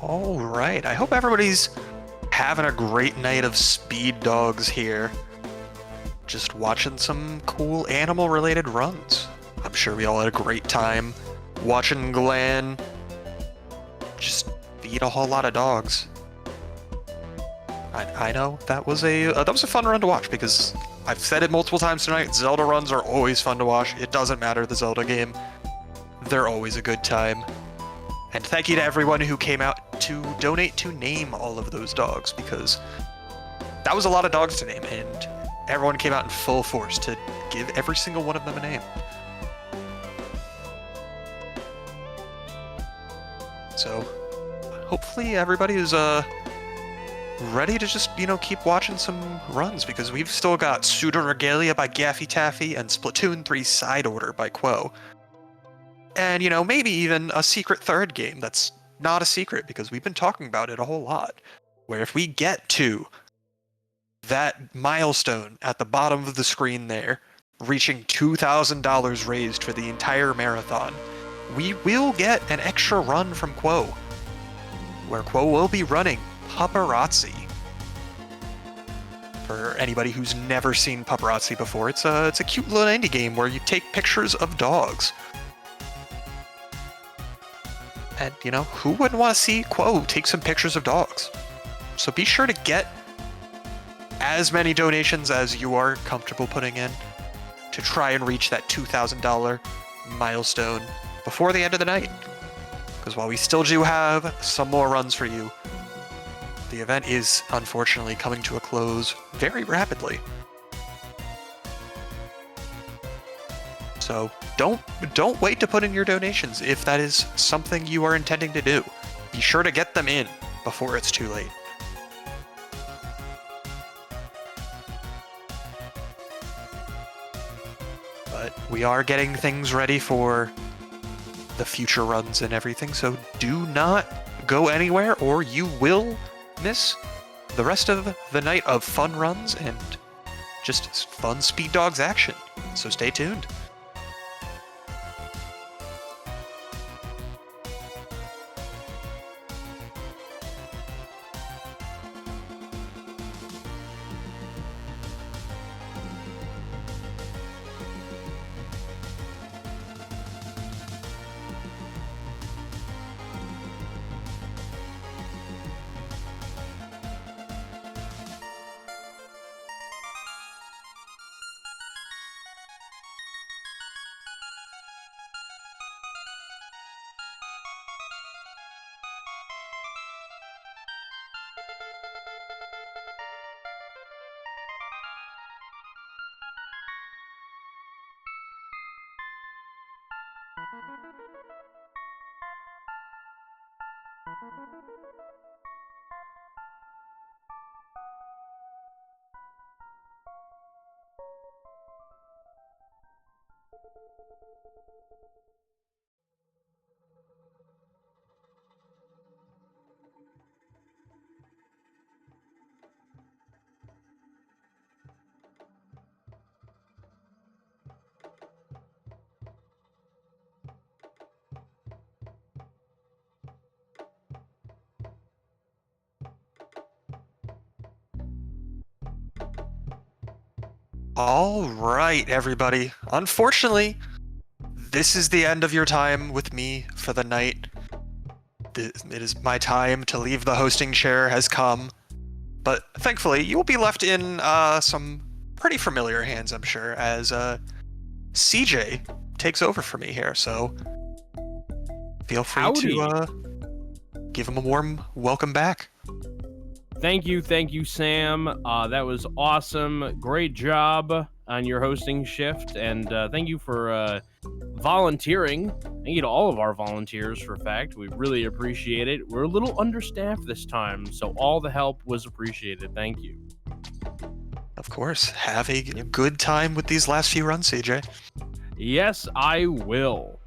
All right, I hope everybody's having a great night of speed dogs here. Just watching some cool animal-related runs. I'm sure we all had a great time watching Glenn just feed a whole lot of dogs. I know that was a fun run to watch because I've said it multiple times tonight. Zelda runs are always fun to watch. It doesn't matter the Zelda game; they're always a good time. And thank you to everyone who came out to donate to name all of those dogs, because that was a lot of dogs to name, and everyone came out in full force to give every single one of them a name. So hopefully everybody is ready to just, keep watching some runs, because we've still got Pseudoregalia by GaffeyTaffy and Splatoon 3 Side Order by Quo. And, maybe even a secret third game that's not a secret, because we've been talking about it a whole lot, where if we get to that milestone at the bottom of the screen there, reaching $2,000 raised for the entire marathon, we will get an extra run from Quo, where Quo will be running Paparazzi. For anybody who's never seen Paparazzi before, it's a cute little indie game where you take pictures of dogs. And, who wouldn't want to see Quo take some pictures of dogs? So be sure to get as many donations as you are comfortable putting in to try and reach that $2,000 milestone before the end of the night. Because while we still do have some more runs for you, the event is unfortunately coming to a close very rapidly. So don't wait to put in your donations if that is something you are intending to do. Be sure to get them in before it's too late. But we are getting things ready for the future runs and everything, so do not go anywhere or you will miss the rest of the night of fun runs and just fun Speed Dogs action. So stay tuned. All right, everybody. Unfortunately, this is the end of your time with me for the night. It is my time to leave the hosting chair has come. But thankfully, you will be left in some pretty familiar hands, I'm sure, as CJ takes over for me here. So feel free to give him a warm welcome back. Thank you, Sam. That was awesome. Great job on your hosting shift, and thank you for volunteering. Thank you to all of our volunteers, for a fact. We really appreciate it. We're a little understaffed this time, so all the help was appreciated. Thank you. Of course. Have a good time with these last few runs, CJ. Yes, I will.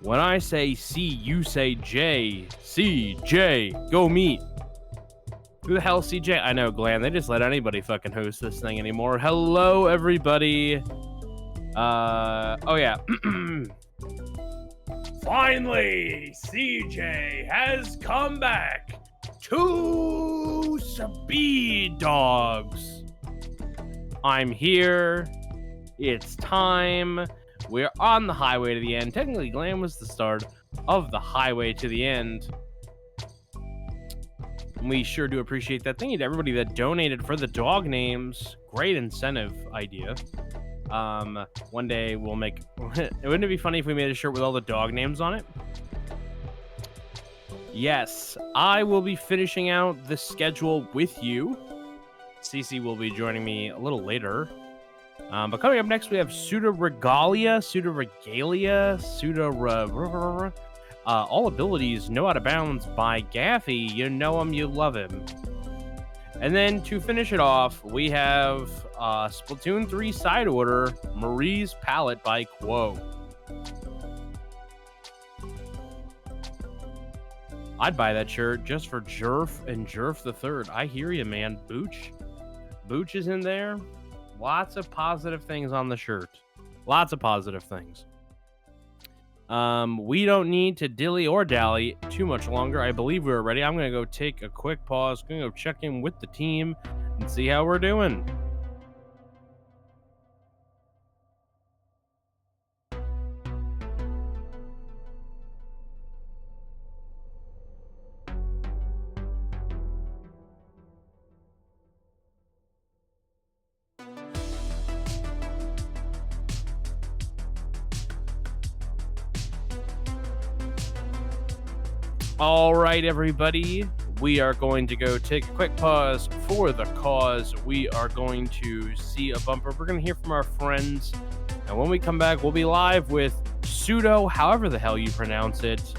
When I say C, you say J. CJ, go meet. Who the hell, CJ? I know, Glenn. They just let anybody fucking host this thing anymore. Hello, everybody. Oh, yeah. Finally, CJ has come back to Speed Dogs. I'm here. It's time. We're on the highway to the end. Technically, Glam was the start of the highway to the end. We sure do appreciate that. Thank you to everybody that donated for the dog names. Great incentive idea. One day we'll make... Wouldn't it be funny if we made a shirt with all the dog names on it? Yes, I will be finishing out the schedule with you. Cece will be joining me a little later. But coming up next, we have Pseudoregalia, all abilities know out of bounds by Gaffey. You know him, you love him. And then to finish it off, we have Splatoon 3 side order, Marie's Palette by Quo. I'd buy that shirt just for Jerf and Jerf the Third. I hear you, man. Booch is in there. Lots of positive things on the shirt. Lots of positive things. We don't need to dilly or dally too much longer. I believe we're ready. I'm going to go take a quick pause. Going to go check in with the team and see how we're doing. All right, everybody, we are going to go take a quick pause for the cause. We are going to see a bumper. We're going to hear from our friends. And when we come back, we'll be live with Pseudo, however the hell you pronounce it,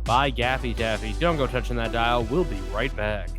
by GaffeyTaffy. Don't go touching that dial. We'll be right back.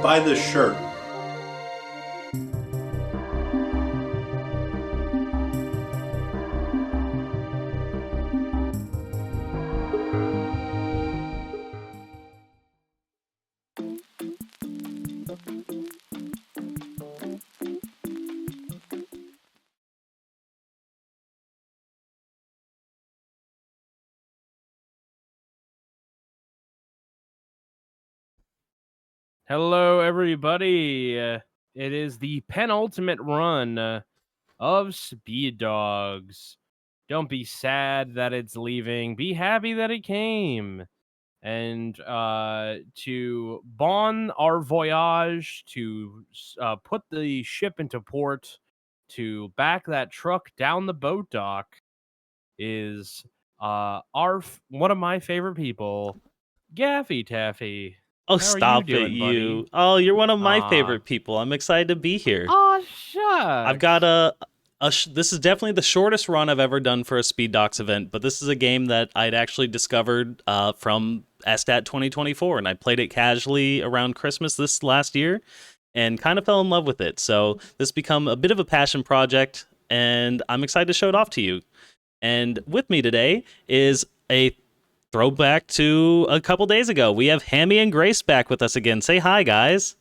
Buy this shirt. Hello, everybody. It is the penultimate run of Speed Dogs. Don't be sad that it's leaving. Be happy that it came. And to bon our voyage, to put the ship into port, to back that truck down the boat dock is one of my favorite people, GaffeyTaffy. Oh, How are stop you doing, it, you. buddy? Oh, you're one of my Aw. favorite people. I'm excited to be here. Oh, shucks. I've got this is definitely the shortest run I've ever done for a Speed Docs event, but this is a game that I'd actually discovered from STAT 2024, and I played it casually around Christmas this last year and kind of fell in love with it. So this become a bit of a passion project, and I'm excited to show it off to you. And with me today is a throwback to a couple days ago. We have Hammy and Grace back with us again. Say hi, guys.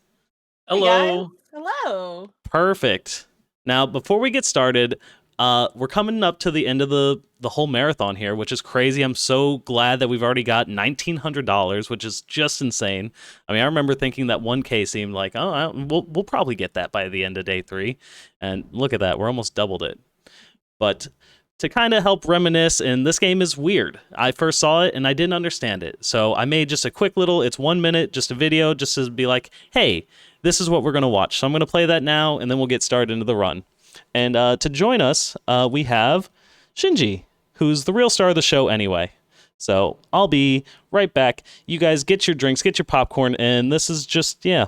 Hello. Hey guys. Hello. Perfect. Now, before we get started, We're coming up to the end of the whole marathon here, which is crazy. I'm so glad that we've already got $1,900, which is just insane. I mean, I remember thinking that 1K seemed like, oh, we'll probably get that by the end of day 3. And look at that, we're almost doubled it. But to kind of help reminisce, and this game is weird. I first saw it and I didn't understand it. So I made just a quick little, it's 1 minute, just a video, just to be like, hey, this is what we're going to watch. So I'm going to play that now, and then we'll get started into the run. And to join us, we have Shinji, who's the real star of the show anyway. So I'll be right back. You guys get your drinks, get your popcorn, and this is just, yeah,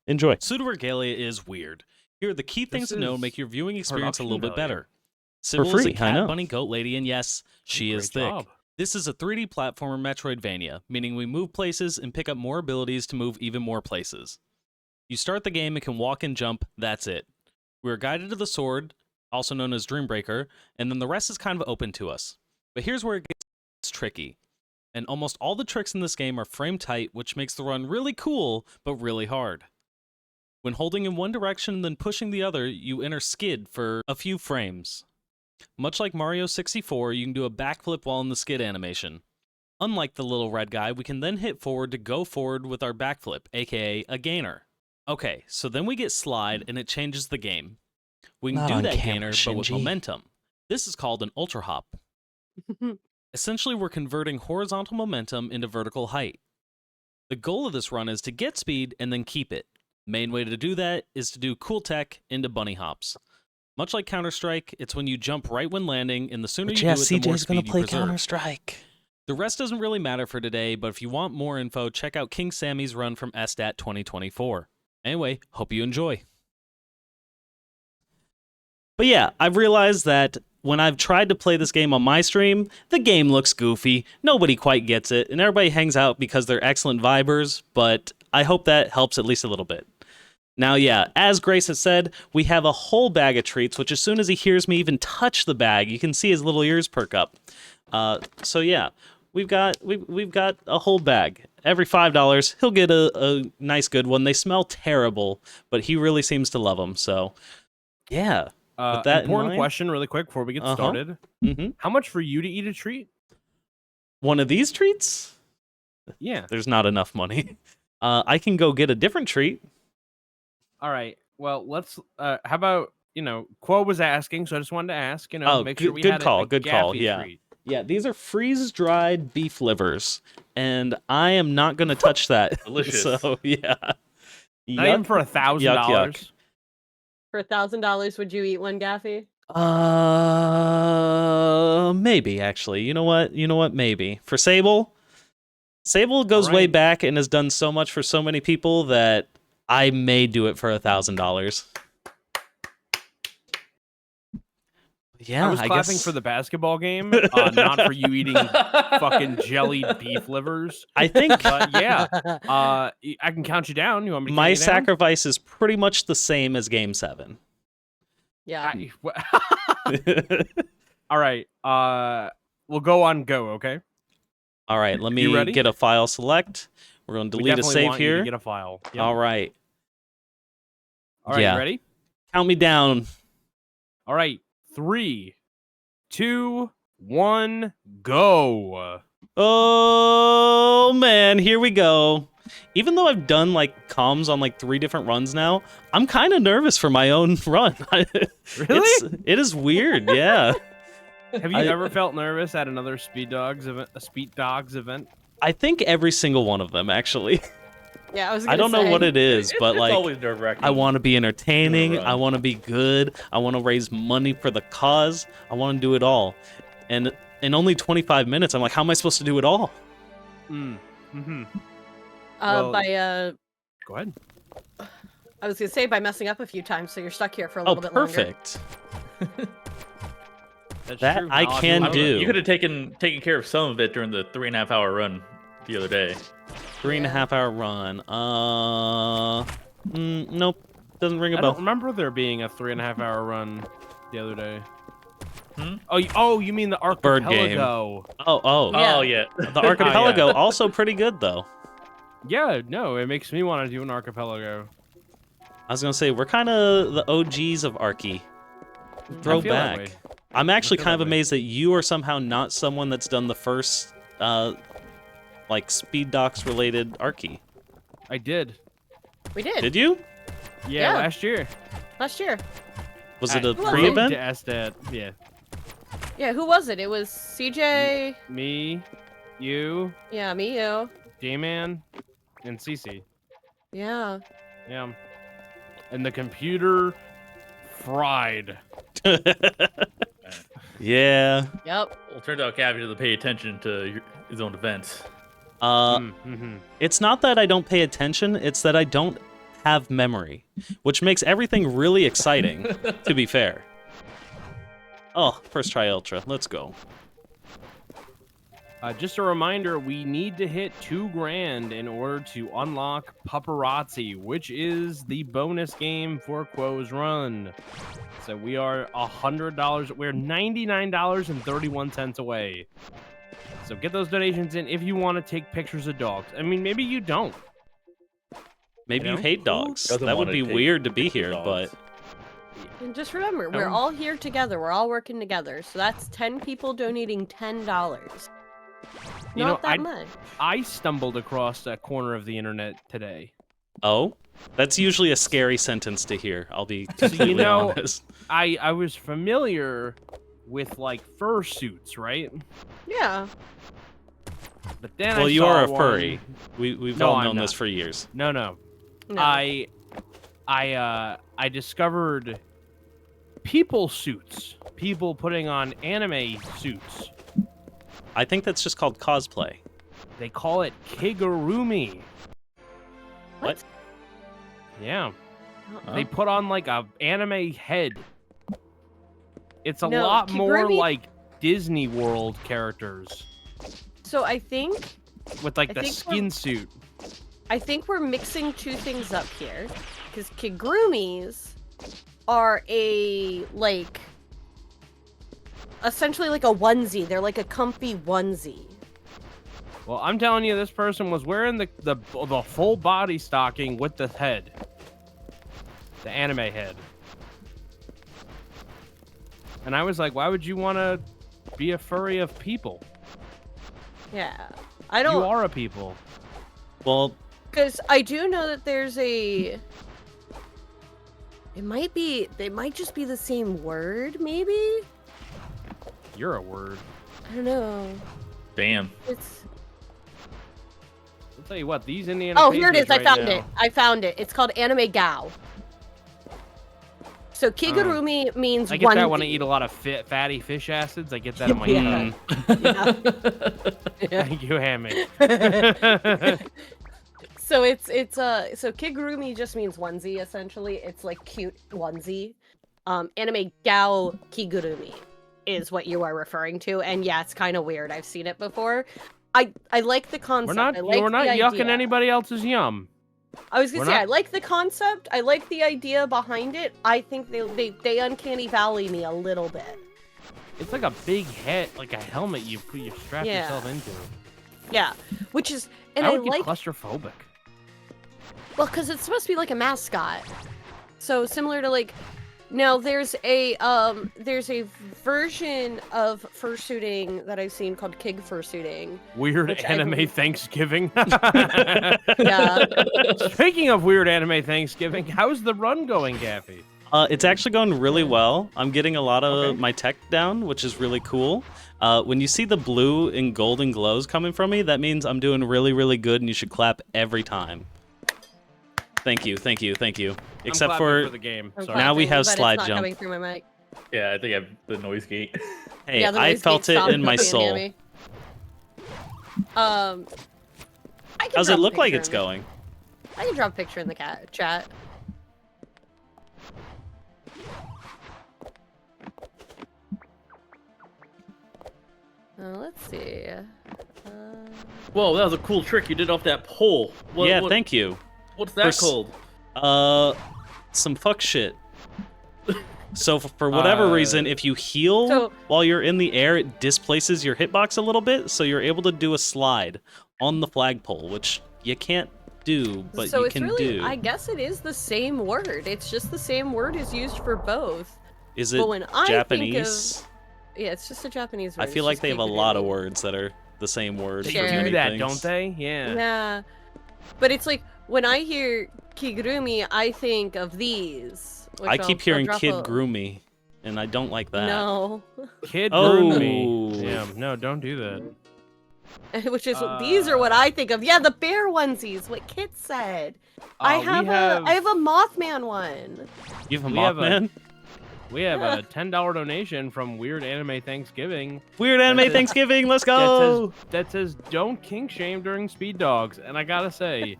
enjoy. Pseudoregalia is weird. Here are the key things to know to make your viewing experience a little bit better. Sybil is a cat, bunny, goat lady, and yes, she is thick. This is a 3D platformer Metroidvania, meaning we move places and pick up more abilities to move even more places. You start the game and can walk and jump, that's it. We are guided to the sword, also known as Dreambreaker, and then the rest is kind of open to us. But here's where it gets tricky. And almost all the tricks in this game are frame tight, which makes the run really cool, but really hard. When holding in one direction and then pushing the other, you enter skid for a few frames. Much like Mario 64, you can do a backflip while in the skid animation. Unlike the little red guy, we can then hit forward to go forward with our backflip, aka a gainer. Okay, so then we get slide and it changes the game. We can do that gainer, but with momentum. This is called an ultra hop. Essentially, we're converting horizontal momentum into vertical height. The goal of this run is to get speed and then keep it. Main way to do that is to do cool tech into bunny hops. Much like Counter-Strike, it's when you jump right when landing, and the sooner you do it, the more speed you preserve. Counter-Strike. The rest doesn't really matter for today, but if you want more info, check out King Sammy's run from STAT 2024. Anyway, hope you enjoy. But yeah, I've realized that when I've tried to play this game on my stream, the game looks goofy, nobody quite gets it, and everybody hangs out because they're excellent vibers, but I hope that helps at least a little bit. Now, yeah, as Grace has said, we have a whole bag of treats, which as soon as he hears me even touch the bag, you can see his little ears perk up. So yeah, we've got a whole bag. Every $5, he'll get a nice good one. They smell terrible, but he really seems to love them. So, yeah. With that important question, really quick, before we get started. How much for you to eat a treat? One of these treats? Yeah. There's not enough money. I can go get a different treat. All right. Well, let's. How about, Quo was asking, so I just wanted to ask. Make sure we had good call. Yeah. Treat. Yeah, these are freeze-dried beef livers, and I am not going to touch that. Delicious. So, yeah. Not even for $1,000. For $1,000, would you eat one, Gaffey? Maybe, actually. You know what? Maybe. For Sable goes way back and has done so much for so many people that I may do it for $1,000. Yeah, I was clapping guess for the basketball game, not for you eating fucking jellied beef livers. I think, but yeah, I can count you down. You want me to my count you down? sacrifice is pretty much the same as Game 7. Yeah. All right. We'll go on go. Okay. All right. Let me get a file select. We're going to delete a save here. Get a file. Yep. All right. All right. You ready? Count me down. All right. 3, 2, 1, go. Oh man, here we go. Even though I've done like comms on like 3 different runs now, I'm kind of nervous for my own run. Really? It is weird, yeah. Have you ever felt nervous at another Speed Dogs event? I think every single one of them, actually. Yeah, I don't know what it is, but it's like, always nerve-wracking. I want to be entertaining. I want to be good. I want to raise money for the cause. I want to do it all. And in only 25 minutes, I'm like, how am I supposed to do it all? Well, Go ahead. I was gonna say by messing up a few times, so you're stuck here for a little bit longer. Perfect. That's true. I can do. You could have taken care of some of it during the 3.5-hour run the other day. 3.5-hour run. Nope. Doesn't ring a bell. I don't remember there being a 3.5-hour run the other day. Oh, you mean the Archipelago? Oh yeah. The Archipelago also pretty good though. Yeah, no, it makes me want to do an Archipelago. I was gonna say we're kind of the OGs of Archie. feel that Throwback. way. I'm actually feel kind of that way. amazed that you are somehow not someone that's done the first, like, speed docs related Archie. I did. We did. Did you? Yeah, Yeah. last year. Last year. Was it a Who was it? pre-event? To Estat. Yeah. Yeah, who was it? It was CJ. Me, you, Yeah, me, you. J-Man, and CC. Yeah. Yeah. And the computer fried. Yeah. Yep. Well, it turned out Gaffey doesn't pay attention to his own events. It's not that I don't pay attention, it's that I don't have memory, which makes everything really exciting, to be fair. Oh, first try Ultra. Let's go. Just a reminder, we need to hit $2,000 in order to unlock Paparazzi, which is the bonus game for Quo's Run. So we are $100. We're $99.31 away. So get those donations in if you want to take pictures of dogs. I mean, maybe you don't. Maybe You you know? hate dogs. Doesn't That would wanna be take weird to be pictures here, of but dogs. And just remember, we're Oh. all here together. We're all working together. So that's 10 people donating $10. You Not know, that much. I stumbled across a corner of the internet today. oh, that's usually a scary sentence to hear. I'll be completely know- honest. I was familiar with like fursuits, right? Yeah. But then Well, I you saw are a one- furry. We've No, all I'm known not. this for years. No. No. I discovered people suits. People putting on anime suits. I think that's just called cosplay. They call it kigurumi. What? Yeah. Uh-uh. They put on like a anime head. It's a No, lot more kigurumi- like Disney World characters So I think with like I the think skin suit. we're mixing two things up here, because kigurumis are essentially like a onesie. They're like a comfy onesie. Well, I'm telling you, this person was wearing the full body stocking with the head, the anime head, and I was like, why would you want to be a furry of people? Yeah. I You don't, are a people. Well, because I do know that there's a. They might just be the same word, maybe. You're a word. I don't know. Damn. It's. I'll tell you what, these Indiana. Oh, here it is. pages I right found now- it. I found it. It's called anime gao. So kigurumi means I get that when I onesie. eat a lot of fatty fish acids. I get that in my Yeah. gut. Yeah. Thank you, Hammy. So so kigurumi just means onesie essentially. It's like cute onesie. Anime gao kigurumi is what you are referring to, and yeah, it's kind of weird. I've seen it before. I like the concept. We're not the yucking idea. anybody else's yum. I was gonna we're say not- I like the concept. I like the idea behind it. I think they uncanny valley me a little bit. It's like a big head, like a helmet you strap Yeah. yourself into. Yeah, which is and I I would get like claustrophobic. well because it's supposed to be like a mascot. So similar to like now there's a version of fursuiting that I've seen called kig fursuiting. Weird Which I anime believe- Thanksgiving. Yeah. Speaking of weird anime Thanksgiving, how's the run going, Gaffey? it's actually going really well. I'm getting a lot of Okay. my tech down, which is really cool. When you see the blue and golden glows coming from me, that means I'm doing really, really good, and you should clap every time. Thank you, thank you, thank you. Except I'm clapping for the game. I'm Sorry. Now we clapping, have but slide it's not jump. coming through my mic. Yeah, I think I have the noise gate. hey, Yeah, the I noise felt gate it stopped in my looking at soul. me. I can Does it drop a look like picture it's in the- going? I can drop a picture in the chat. Let's see. Whoa, that was a cool trick you did off that pole. Yeah, thank you. What's that For called? Some fuck shit. So for whatever reason, if you heal So- while you're in the air, it displaces your hitbox a little bit, so you're able to do a slide on the flagpole, which you can't do, but so you it's can really, do. I guess it is the same word. It's just the same word is used for both. Is it But when I Japanese? think of, yeah, it's just a Japanese word. I it's feel like just they have a lot of kigurumi. words that are the same word They for Sure. do many that, things. don't they? Yeah. Yeah, but it's like when I hear kigurumi, I think of these. Which I keep hearing drop kid a- groomy, and I don't like that. No, Kid Oh. Groomie. Yeah, no, don't do that. which is these are what I think of. Yeah, the bear onesies. What Kit said. I We have a Mothman one. You have a We have a- Mothman? We have a $10 donation from Weird Anime Thanksgiving Weird Anime says- Thanksgiving, let's go! that says don't kink shame during speed dogs. And I gotta say,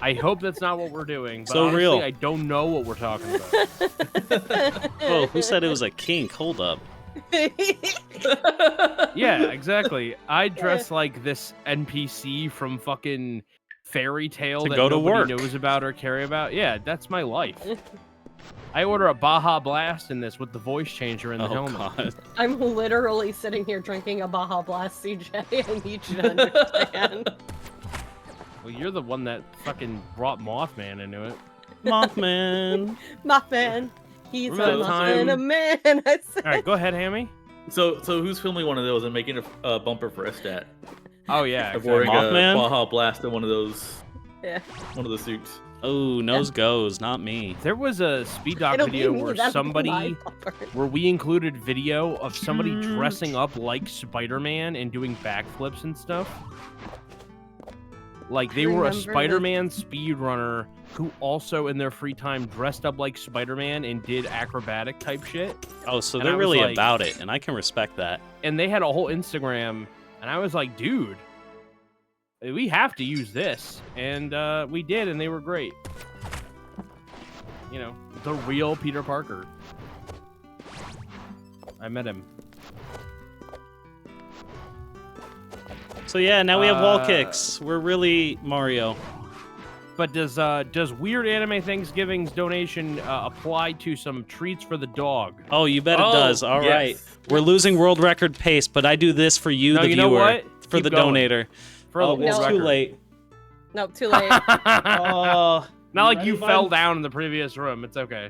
I hope that's not what we're doing. But So honestly, real. I don't know what we're talking about. Oh, who said it was a kink? Hold up. Yeah, exactly. I dress like this NPC from fucking fairy tale To that go to nobody work. knows about or care about. Yeah, that's my life. I order a Baja Blast in this with the voice changer in the Oh, helmet. God. I'm literally sitting here drinking a Baja Blast, CJ. I need you to understand. Well, you're the one that fucking brought Mothman into it. Mothman. Muffin. He's Remember a that muffin, time- a man. I said. All right, go ahead, Hammy. So who's filming one of those and making a bumper for Estat? Oh yeah, Of wearing exactly. a Mothman? Baja Blast in one of those, Yeah. one of the suits. Oh, nose goes, not me. There was a speed dog It'll be video me, where that'll be my somebody, bumper. where we included video of somebody dressing up like Spider-Man and doing backflips and stuff. Like they were a Remember the- Spider-Man speedrunner who also in their free time dressed up like Spider-Man and did acrobatic type shit. Oh, so And I they're was really like- about it, and I can respect that. And they had a whole Instagram, and I was like, dude, we have to use this. And we did, and they were great. You know, the real Peter Parker. I met him. So yeah, now we have wall Uh, kicks. We're really Mario. But does Weird Anime Thanksgiving's donation apply to some treats for the dog? Oh, you bet it does. All yes. right. We're losing world record pace, but I do this for you, No, the you viewer, know what? for Keep the going. donator. For Oh, the it's world too record. late. Nope, too late. Oh, Not like ready, you bud? fell down in the previous room. It's okay.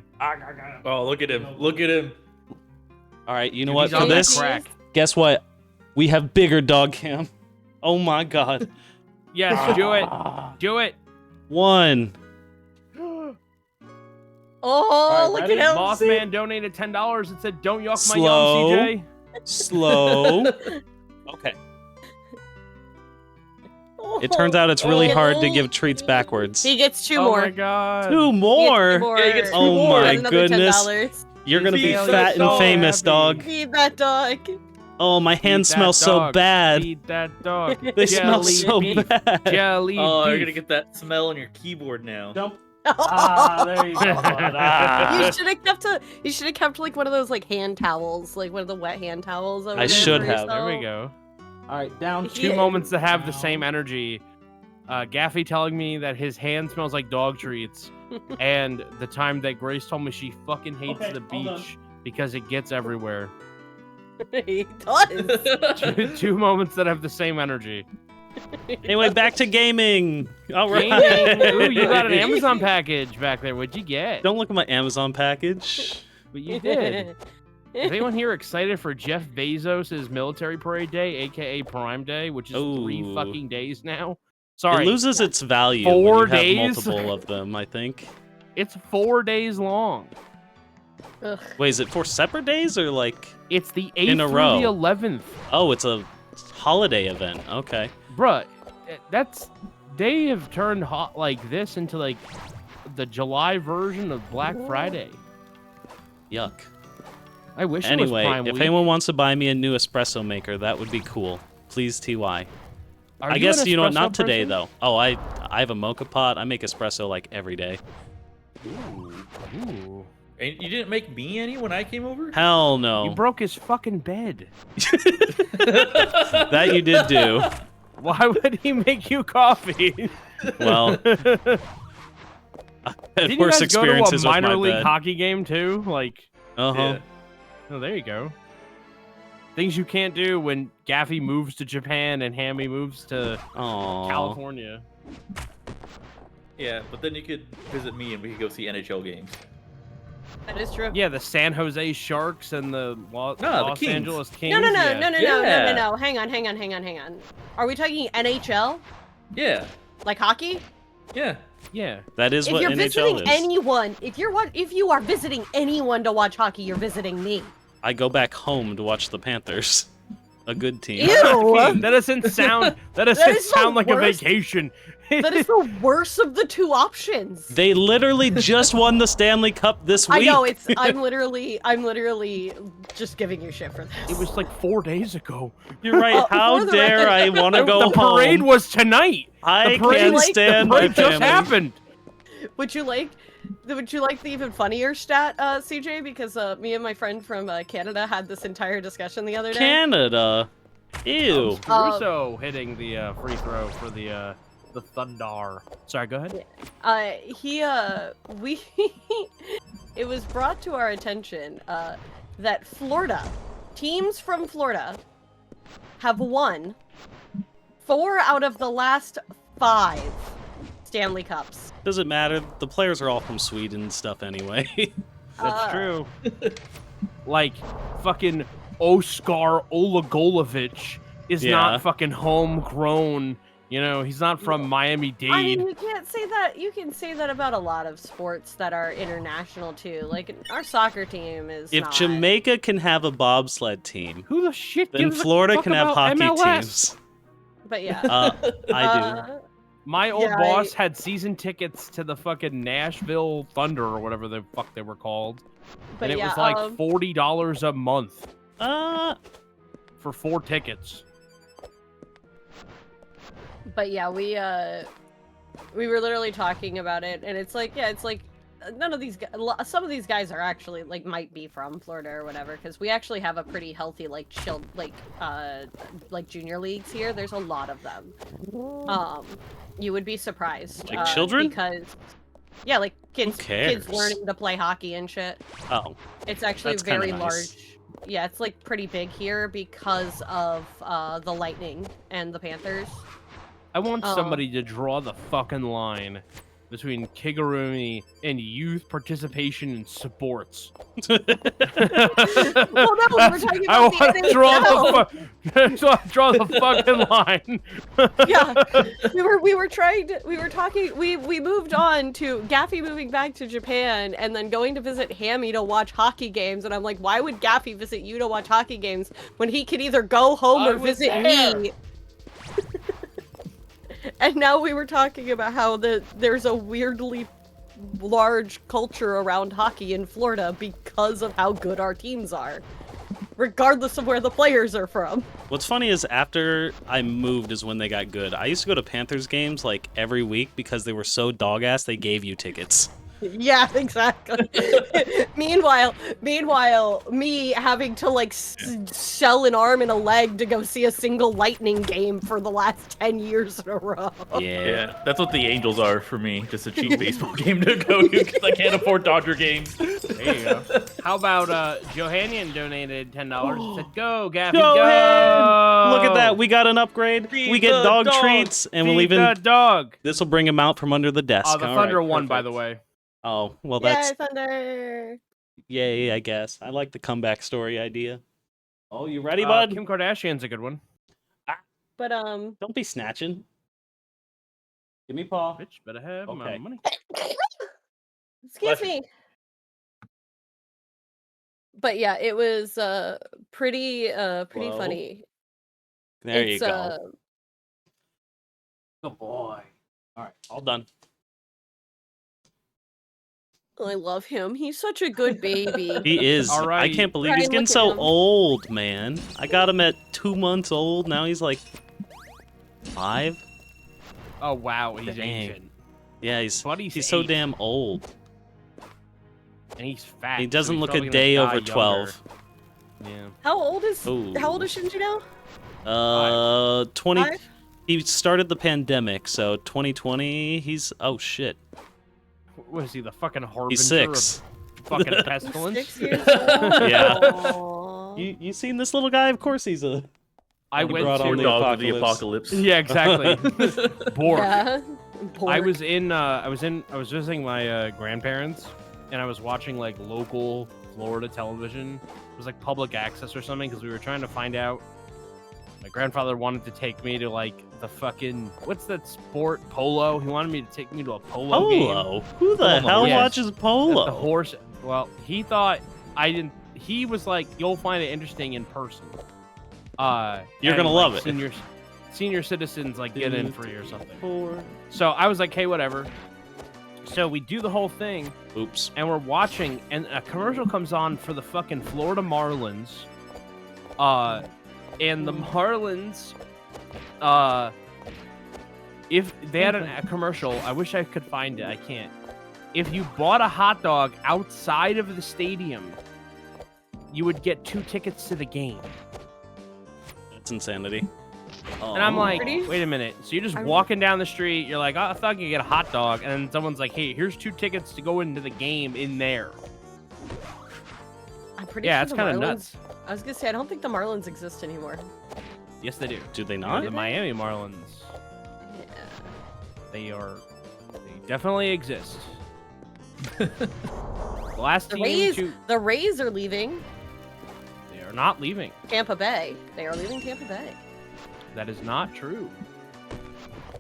Oh, look at him! Look at him! All right, you know Dude, what? he's For on that this, crack. guess what? We have bigger dog cam. Oh my god. Yes, do it. Do it. One. Oh, look ready? at him. Mothman donated $10 and said, "Don't yuck my Slow. yum, CJ." Slow. Okay. It turns out it's really hard to give treats backwards. He gets two Oh more. my god. 2 more? Yeah, he gets two Oh more. my Another goodness. $10. You're gonna be Feed Feels fat and so famous, happy. dog. Feed that dog. Oh, my Feed hands that smell so dog. bad. Feed that dog. They smell Jelly so beef. bad. Jelly Oh, you're beef. gonna get that smell on your keyboard now. There you go. You should have kept like one of those like hand towels, like one of the wet hand towels. Over I there should for have. There we yourself. go. All right, down. Two Yeah. moments that have the same energy. Gaffey telling me that his hand smells like dog treats, and the time that Grace told me she fucking hates Okay, the hold on. beach because it gets everywhere. He does. Two moments that have the same energy. Anyway, back to gaming. All right. Gaming. Ooh, you got an Amazon package back there. What'd you get? Don't look at my Amazon package. But you did. Is anyone here excited for Jeff Bezos' military parade day, aka Prime Day, which is 3 Ooh. fucking days now? Sorry, It loses its value 4 when you have days? multiple of them, I think. it's 4 days long. Ugh. Wait, is it 4 separate days or like... It's the 8th In a through row. the 11th. Oh, it's a holiday event. Okay. Bruh, that's... They have turned hot like this into like the July version of Black Friday. Yuck. I wish it was Anyway, Prime if Week. anyone wants to buy me a new espresso maker, that would be cool. Please, TY. Are I you guess, an you know, espresso not today, person? though. Oh, I have a mocha pot. I make espresso, like, every day. Ooh. And you didn't make me any when I came over? Hell no. You broke his fucking bed. That you did do. Why would he make you coffee? Well, I've Didn't had you worse guys go to experiences a minor with my league bed. hockey game too? Like, Uh-huh. Yeah. oh, there you go. Things you can't do when Gaffey moves to Japan and Hammy moves to Aw. California. Yeah, but then you could visit me and we could go see NHL games. That is true. Yeah, the San Jose Sharks and the Los Kings. Angeles Kings. No. Yeah. Hang on. Are we talking NHL? Yeah. Like hockey? Yeah. Yeah. That is If what you're NHL visiting is. anyone, if you are visiting anyone to watch hockey, you're visiting me. I go back home to watch the Panthers. A good team. Ew! That doesn't sound. That That doesn't is the sound like a worst. vacation. That is the worst of the two options. They literally just won the Stanley Cup this week. I know I'm literally just giving you shit for this. It was like 4 days ago. You're right. How for the dare record- I want to go The parade home? was tonight. I the parade- can't like- stand The my parade just family. happened. Would you like the even funnier stat, CJ? Because me and my friend from Canada had this entire discussion the other day. Canada. Ew. Caruso hitting the free throw for the Thunder. Sorry, go ahead. It was brought to our attention that teams from Florida have won 4 out of the last 5 Stanley Cups. Doesn't matter. The players are all from Sweden and stuff anyway. That's true. Like, fucking Oskar Olagolovich is Yeah. not fucking homegrown. You know, he's not from Miami-Dade. I mean, you can't say that. You can say that about a lot of sports that are international too. Like our soccer team is. If not. Jamaica can have a bobsled team, Who the shit then gives a Florida fuck can have about hockey MLS? teams. But yeah. I do. My old Yeah, boss had season tickets to the fucking Nashville Thunder or whatever the fuck they were called. But And it yeah, was like $40 a month for 4 tickets. But yeah, we were literally talking about it, and it's like, yeah, it's like none of these guys, some of these guys are actually like might be from Florida or whatever, because we actually have a pretty healthy like chilled like junior leagues here. There's a lot of them. You would be surprised. Like children? Because yeah, like kids cares? learning to play hockey and shit. Oh, It's actually That's kinda very nice. large. Yeah, it's like pretty big here because of the Lightning and the Panthers. I want Oh. somebody to draw the fucking line between Kigurumi and youth participation in sports. Well, no, we were talking I about want the to draw NHL. draw the fucking line. Yeah, we were talking. We moved on to Gaffey moving back to Japan and then going to visit Hammy to watch hockey games. And I'm like, why would Gaffey visit you to watch hockey games when he could either go home I or was visit there. me? And now we were talking about how there's a weirdly large culture around hockey in Florida because of how good our teams are, regardless of where the players are from. what's funny is after I moved is when they got good. I used to go to Panthers games like every week because they were so dog ass they gave you tickets. Yeah, exactly. Meanwhile, me having to like sell an arm and a leg to go see a single Lightning game for the last 10 years in a row. Yeah, that's what the Angels are for me. Just a cheap baseball game to go to because I can't afford Dodger games. There you go. How about Johannian donated $10 and said, "Go, Gaffy, Go go!" ahead! Look at that. We got an upgrade. Feed we get the dog dog. treats, and we'll Feed even. the dog. This will bring him out from under the desk. The All Thunder right, won, by perfect. the way. Oh, well, Yay, that's Thunder! yay, I guess. I like the comeback story idea. Oh, you ready, Uh, bud? Kim Kardashian's a good one. But Don't be snatching. Give me paw. Bitch, better have my Okay. money. excuse Bless you. me. But yeah, it was pretty Whoa. funny. There It's, you go. Good boy. All right, all done. I love him. He's such a good baby. He is. All I right. can't believe Ryan, he's getting look at so him. old, man. I got him at 2 months old. Now he's like 5. Oh wow, he's Dang. ancient. Yeah, he's Buddy's so 8, damn old. and he's fat. He so doesn't he's look a probably gonna day die over younger. 12. Yeah. How old is Ooh. Shinji now? 20. 5? He started the pandemic, so 2020. He's oh shit. What is he, the fucking harbinger He's 6. of fucking He's pestilence? 6 years old. Yeah. Aw. You seen this little guy? Of course he's a. I He went brought on to the Dog of the apocalypse. apocalypse. yeah, exactly. Bork. Yeah. I was in I was visiting my grandparents and I was watching like local Florida television. It was like public access or something because we were trying to find out. My grandfather wanted to take me to like the fucking what's that sport, polo? He wanted me to take me to a polo game. Polo? Who the Polo, hell yes. watches polo? The horse. Well, he thought I didn't. He was like, "You'll find it interesting in person." You're and, gonna love like, it. Senior citizens like get in free or something. So I was like, "Hey, whatever." So we do the whole thing. Oops. And we're watching, and a commercial comes on for the fucking Florida Marlins. And the Marlins, if they had a commercial, I wish I could find it. I can't. If you bought a hot dog outside of the stadium, you would get 2 tickets to the game. That's insanity. And I'm like, Pretty- wait a minute. So you're just I'm- walking down the street. You're like, oh, I thought I could get a hot dog. And then someone's like, hey, here's 2 tickets to go into the game in there. I'm pretty Yeah, sure it's the kind of Marlins- nuts. I was gonna say I don't think the Marlins exist anymore. Yes, they do. Do they They're not? the Miami Marlins. Yeah. They definitely exist. The last The team Rays, to... the Rays are leaving They are not leaving. Tampa Bay. They are leaving Tampa Bay. That is not true.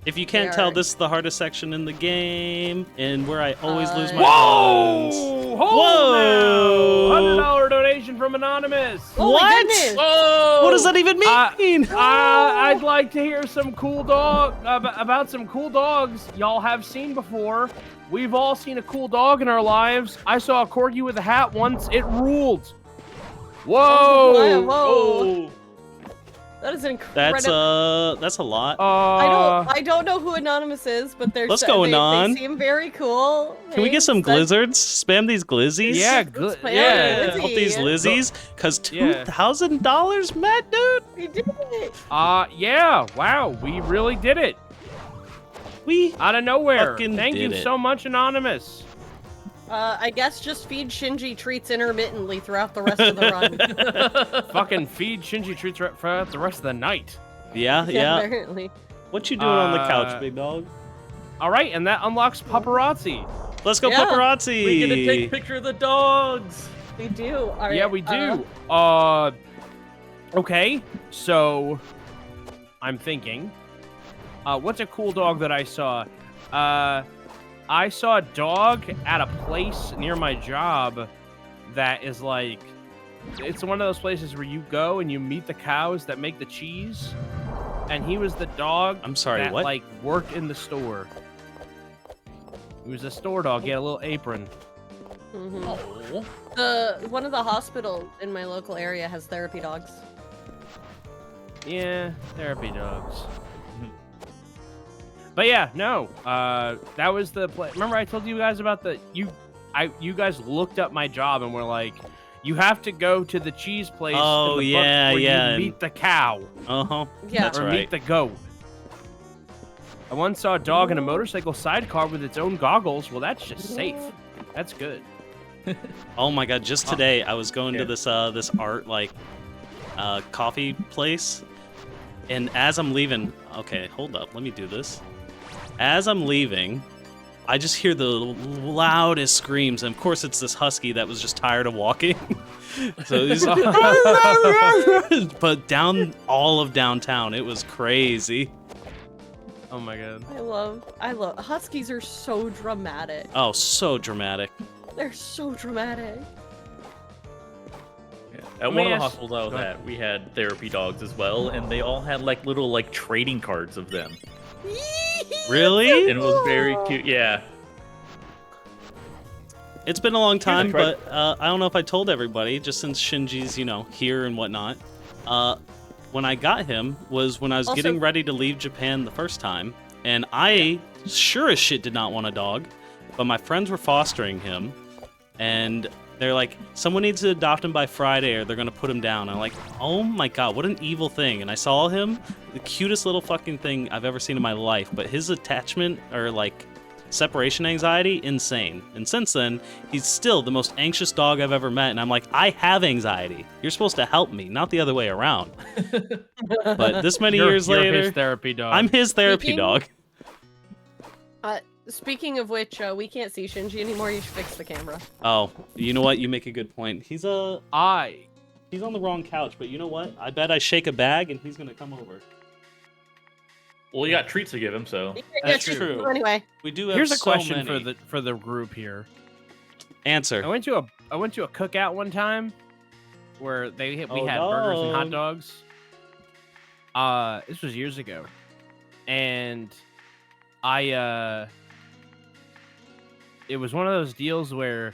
If you can't They tell, are- this is the hardest section in the game, and where I always lose my Whoa! bones. Hold now! $100 donation from Anonymous. Oh What? my goodness! Whoa! What does that even mean? I'd like to hear some cool about some cool dogs y'all have seen before. We've all seen a cool dog in our lives. I saw a corgi with a hat once. It ruled. Whoa! Whoa! That is incredible. That's a lot. I don't know who Anonymous is, but they're Let's go, Anon. They seem very cool. Can we get some Thanks. glizzards? Spam these glizzies? Yeah, Let's play yeah. Lizzie. Help these Lizzies? Because Yeah. $2,000, Matt, dude? We did it. Yeah. Wow, we really did it. We Out of nowhere. Fucking Thank you did it. so much, Anonymous. I guess just feed Shinji treats intermittently throughout the rest of the run. Fucking feed Shinji treats for the rest of the night. Yeah. Apparently. What you doing on the Uh, couch, big dog? All right, and that unlocks paparazzi. Let's go, yeah. paparazzi! We get to take a picture of the dogs. We do. All right, Yeah, we do. Okay, so I'm thinking, what's a cool dog that I saw? I saw a dog at a place near my job that is like, it's one of those places where you go and you meet the cows that make the cheese. And he was the dog I'm sorry, that what? like worked in the store. He was a store dog. He had a little apron. Mhm. One of the hospitals in my local area has therapy dogs. Yeah, therapy dogs. But yeah, no. That was the play. Remember I told you guys about you guys looked up my job and were like, you have to go to the cheese place. Oh, in the yeah, book where yeah, You meet the cow Uh-huh. Yeah. That's or right. meet the goat. I once saw a dog in a motorcycle sidecar with its own goggles. Well, that's just safe. That's good. Oh my god, just today I was going to Yeah. this art coffee place, and as I'm leaving, okay, hold up, let me do this. As I'm leaving, I just hear the loudest screams, and of course it's this husky that was just tired of walking. So he's but down all of downtown, it was crazy. Oh my god. I love huskies are so dramatic. Oh, so dramatic. They're so dramatic. At Let one me of the ask- hospitals I was go ahead. at, we had therapy dogs as well, and they all had like little trading cards of them, Really? and it was very cute. Yeah. It's been a long time, Here's a but I don't know if I told everybody, just since Shinji's, here and whatnot. When I got him was when I was Also- getting ready to leave Japan the first time, and I sure as shit did not want a dog, but my friends were fostering him, and they're like, someone needs to adopt him by Friday or they're gonna put him down. I'm like, oh my god, what an evil thing. And I saw him, the cutest little fucking thing I've ever seen in my life, but his attachment or separation anxiety, insane. And since then, he's still the most anxious dog I've ever met, and I'm like, I have anxiety. You're supposed to help me, not the other way around. But this many years You're later, his therapy dog. I'm his therapy Speaking- dog. Speaking of which, we can't see Shinji anymore. You should fix the camera. Oh, you know what? You make a good point. He's on I the wrong couch, but you know what? I bet I shake a bag and he's gonna come over. Well, you got treats to give him, so. That's Yeah, true. Anyway, We do have here's a so question many. for the group here. Answer. I went to a cookout one time where we had burgers and hot dogs. This was years ago, and it was one of those deals where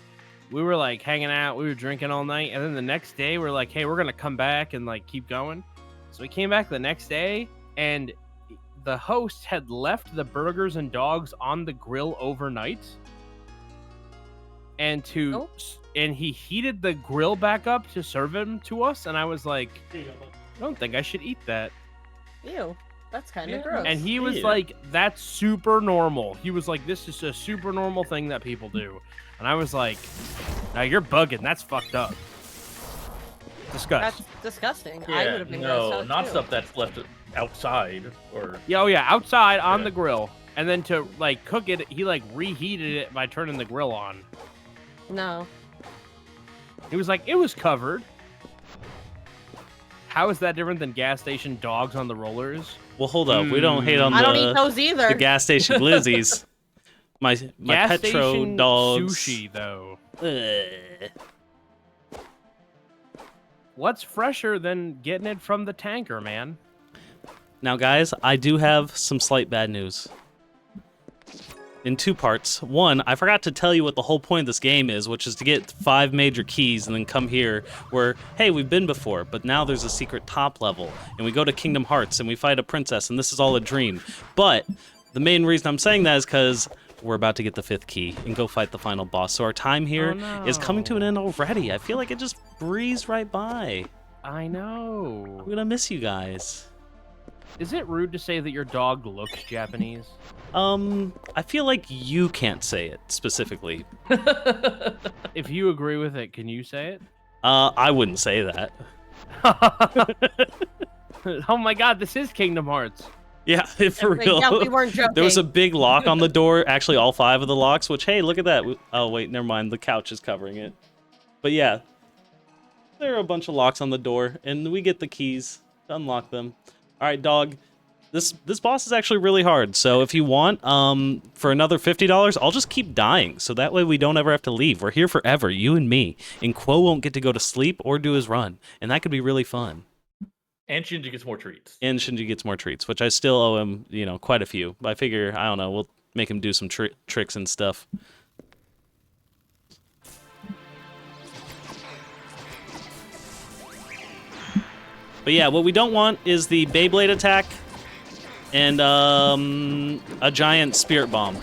we were like hanging out, we were drinking all night, and then the next day we're like, hey, we're gonna come back and like keep going. So we came back the next day, and the host had left the burgers and dogs on the grill overnight, and he heated the grill back up to serve them to us, and I was like, I don't think I should eat that. ew, that's kind of gross. And he was Ew. like, that's super normal. He was like, this is a super normal thing that people do. And I was like, now you're bugging. That's fucked up. Disgust. That's disgusting. I Yeah, would have been grossed no, out not too. stuff that's left outside or. Yeah, oh yeah, outside on Yeah. the grill. And then to like cook it, he like reheated it by turning the grill on. No. He was like, it was covered. How is that different than gas station dogs on the rollers? Well, hold up. We don't hate on I don't eat the those either. gas station glizzies. My Gas Petro station dogs. sushi though. Ugh. What's fresher than getting it from the tanker, man? Now, guys, I do have some slight bad news. In two parts. One, I forgot to tell you what the whole point of this game is, which is to get 5 major keys and then come here where, hey, we've been before, but now there's a secret top level, and we go to Kingdom Hearts, and we fight a princess, and this is all a dream. But the main reason I'm saying that is because we're about to get the 5th key and go fight the final boss. So our time here is coming to an end already. I feel like it just breezed right by. I know. I'm gonna miss you guys. Is it rude to say that your dog looks Japanese? I feel like you can't say it specifically. If you agree with it, can you say it? I wouldn't say that. Oh my god, this is Kingdom Hearts. Yeah, for real. Yeah, we weren't joking. There was a big lock on the door, actually all 5 of the locks, which, hey, look at that. Oh, wait, never mind. The couch is covering it. But yeah, there are a bunch of locks on the door, and we get the keys to unlock them. All right, dog. This boss is actually really hard, so if you want, for another $50, I'll just keep dying, so that way we don't ever have to leave. We're here forever, you and me, and Quo won't get to go to sleep or do his run, and that could be really fun. And Shinji gets more treats. And Shinji gets more treats, which I still owe him, you know, quite a few. I figure, I don't know, we'll make him do some tricks and stuff. But yeah, what we don't want is the Beyblade attack and a giant spirit bomb.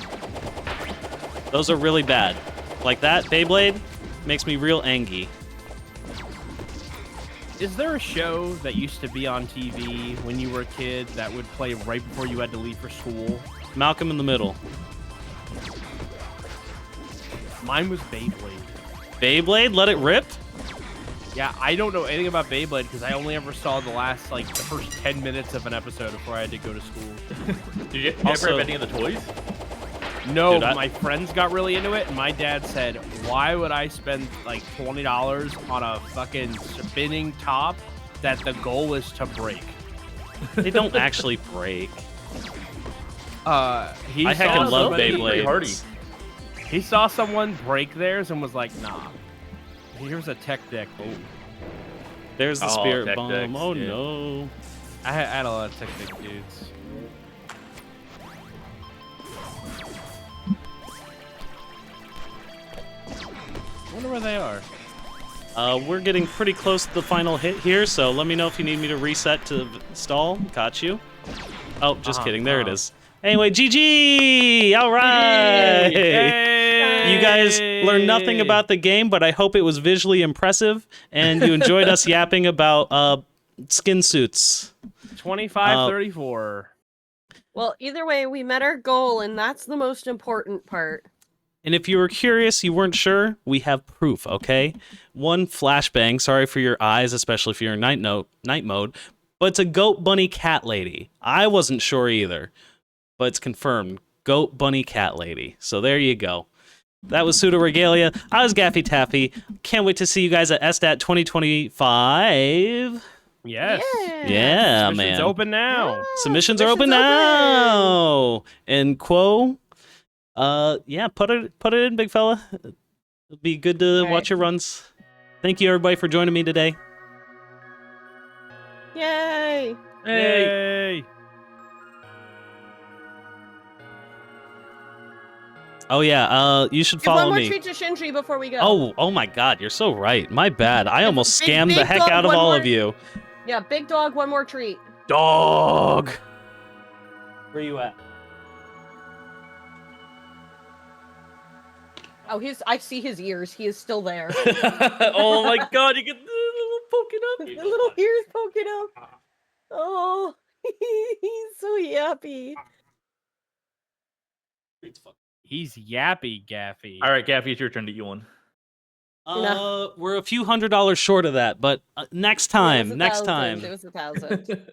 Those are really bad. Like that, Beyblade, makes me real angry. Is there a show that used to be on TV when you were a kid that would play right before you had to leave for school? Malcolm in the Middle. Mine was Beyblade. Beyblade, let it rip? Yeah, I don't know anything about Beyblade because I only ever saw the first 10 minutes of an episode before I had to go to school. Did you Also- ever have any of the toys? No, Dude, my friends got really into it, and my dad said, why would I spend like $20 on a fucking spinning top that the goal is to break? They don't actually break. I I heckin' love Pretty hardy. Beyblades. He saw someone break theirs and was like, nah. Here's a tech deck. Oh, There's the Oh, spirit tech bomb. decks, Oh yeah. no. I had a lot of tech deck dudes. I wonder where they are. We're getting pretty close to the final hit here, so let me know if you need me to reset to stall. Got you. Oh, just kidding. There it is. Anyway, GG! All right! Yay! You guys learned nothing about the game, but I hope it was visually impressive, and you enjoyed us yapping about skin suits. 25-34. Well, either way, we met our goal, and that's the most important part. And if you were curious, you weren't sure, we have proof, okay? One flashbang, sorry for your eyes, especially if you're in night mode, but it's a goat bunny cat lady. I wasn't sure either, but it's confirmed. Goat Bunny Cat Lady. So there you go. That was Pseudoregalia. I was GaffeyTaffy. Can't wait to see you guys at SDAT 2025. Yes. Yeah, Submissions man. open now. Submissions are open now. And Quo, yeah, put it in, big fella. It'll be good to watch your runs. Thank you, everybody, for joining me today. Yay! Yay! Oh yeah, you should Give follow one more me. treat to Shinji before we go. Oh my God, you're so right. My bad. I almost Big- scammed the big heck dog, out of one all more- of you. Yeah, big dog, one more treat. Dog. Where you at? Oh, I see his ears. He is still there. Oh my god, you get the little poking up. The little ears poking up. Oh, he's so yappy. He's yappy, Gaffy. All right, Gaffy, it's your turn to eat one. We're a few $100 short of that, but next time, next time. It was 1,000.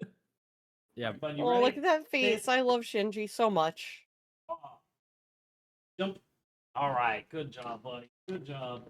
Yeah. Oh, look at that face. I love Shinji so much. Jump. All right, good job, buddy. Good job.